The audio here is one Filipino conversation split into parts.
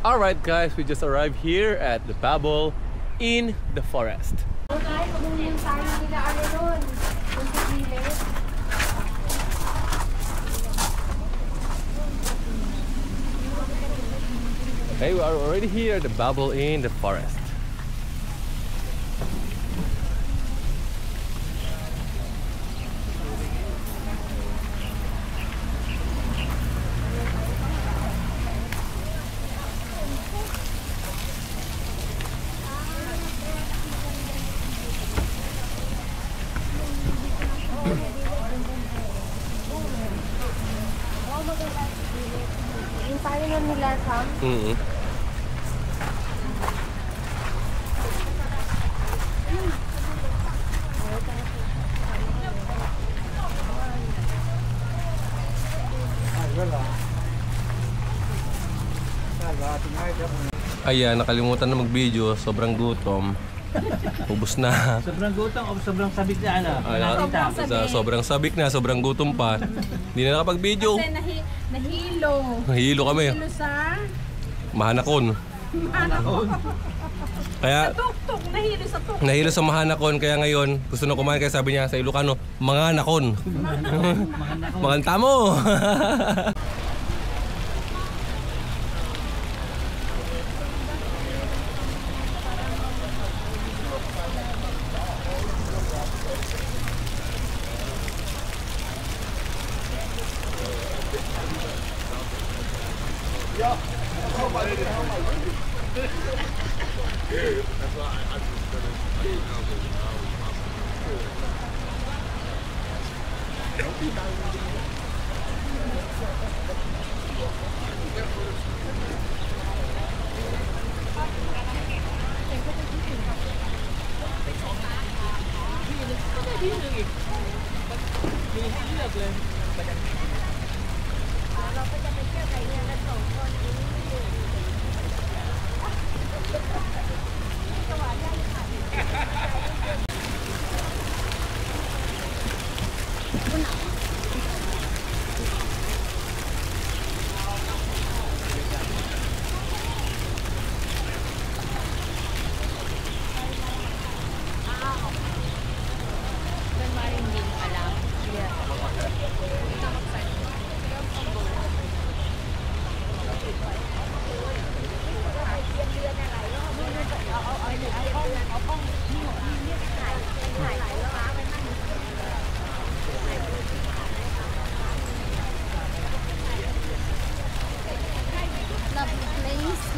Alright guys, we just arrived here at the Babel in the forest. Okay, we are already here at the Babel in the forest. Nila Sam? Ayan, nakalimutan na mag-video. Sobrang gutom. Ubus na. Sobrang gutom o sobrang sabik na ano? Sobrang sabik na, sobrang gutom pa. Hindi na nakapag-video. Kasi nahilo. Nahilo kami. Nahilo sa... Mahanakon. Kaya... Sa tuktok. Nahilo sa tuktok. Nahilo sa Mahanakon. Kaya ngayon, gusto na kumain. Kaya sabi niya sa Ilocano, Manganakon. Maganta mo.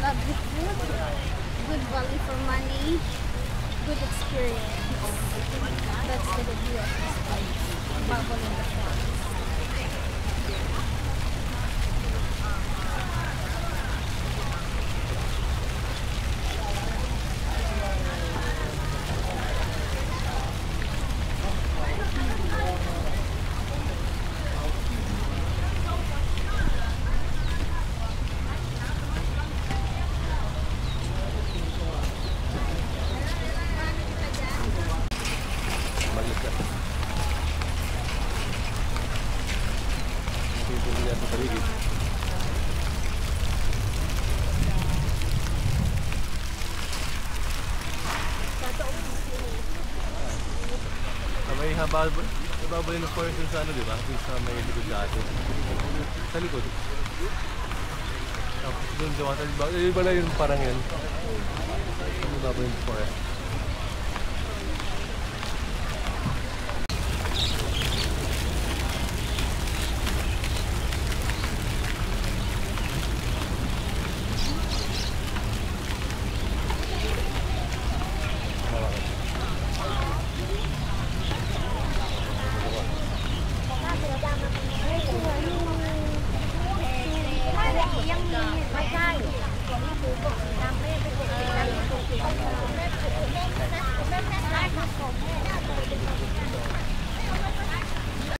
Lovely food, good value for money, good experience. That's the review of this place, Babel in the forest. May hababal ng forest sa ano, di ba? Yung sa may likod dati. Sa likod. Tapos doon sa water, yung pala yung parang yun. May hababal ng forest.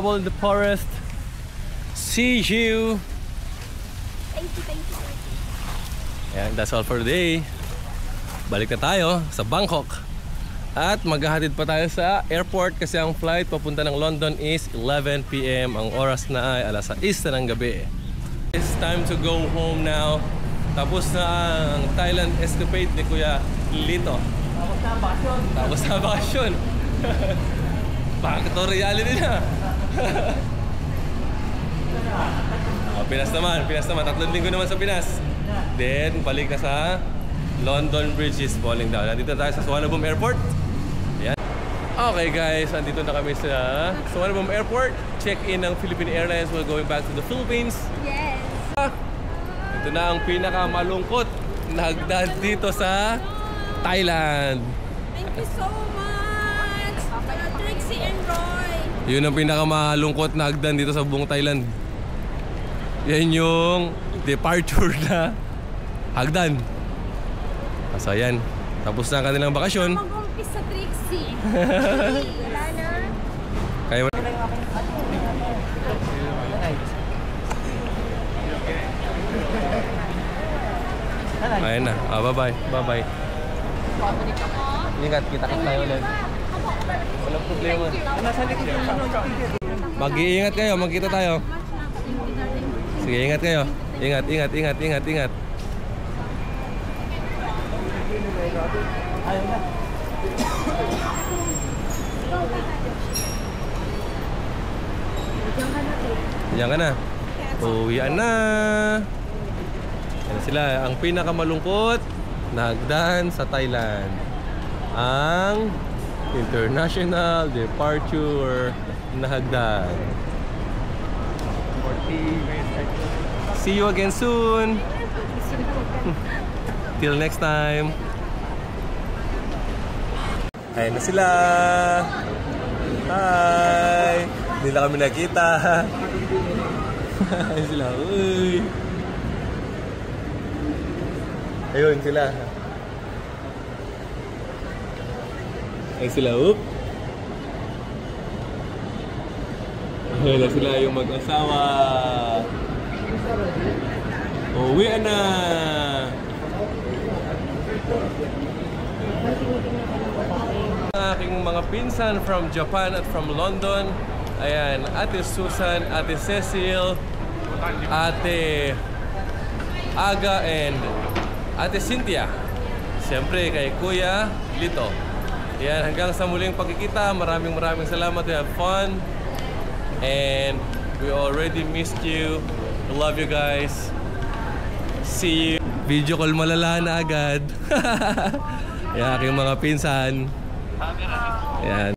In the forest. See you. Thank you. Ayan, that's all for today. Balik na tayo sa Bangkok. At maghahatid pa tayo sa airport kasi ang flight papunta ng London is 11 PM. Ang oras na ay alas 6 na ng gabi. It's time to go home now. Tapos na ang Thailand escapade ni Kuya Lito. Tapos na bakasyon. Bakit ito reality na? Pinas naman. 3 linggo naman sa Pinas. Then, balik na sa London Bridge is falling down. Nandito tayo sa Suvarnabhumi Airport. Ayan. Okay guys, andito na kami sa Suvarnabhumi Airport. Check-in ng Philippine Airlines. We're going back to the Philippines. Yes. Ito na ang pinakamalungkot na hagdan dito sa Thailand. Thank you so much. Trixie and Roy. Yun ang pinakamalungkot na hagdan dito sa buong Thailand. Yan yung departure na hagdan. So ayan, tapos na ang kanilang bakasyon. Mag-umpis sa Trixie. Wala na. Kaya mo. Ayan na. Bye-bye. Bye-bye. Ingat, kita ka tayo ulit. Walang problema. Mag-iingat kayo, magkita tayo. Sige, ingat kayo. Ingat. Diyan ka na. Uwian na. Yan sila, ang pinakamalungkot na hagdan sa Thailand. Ang international departure na hagdan. See you again soon. Till next time. Ayan na sila. Hi. Hindi na kami nakita. Ayan sila. Uy. Ayun sila. Ayan sila. Oop. Ayan na sila yung mag-asawa. Uwian na. Aking mga pinsan from Japan at from London. Ayan, Ate Susan, Ate Cecil, Ate Aga, and Ate Cynthia. Siyempre kay Kuya Lito. Ayan, hanggang sa muling pagkikita. Maraming salamat. We have fun. And we already missed you. We love you guys. See you. Video call malala na agad. Ayan, aking mga pinsan. Ayan.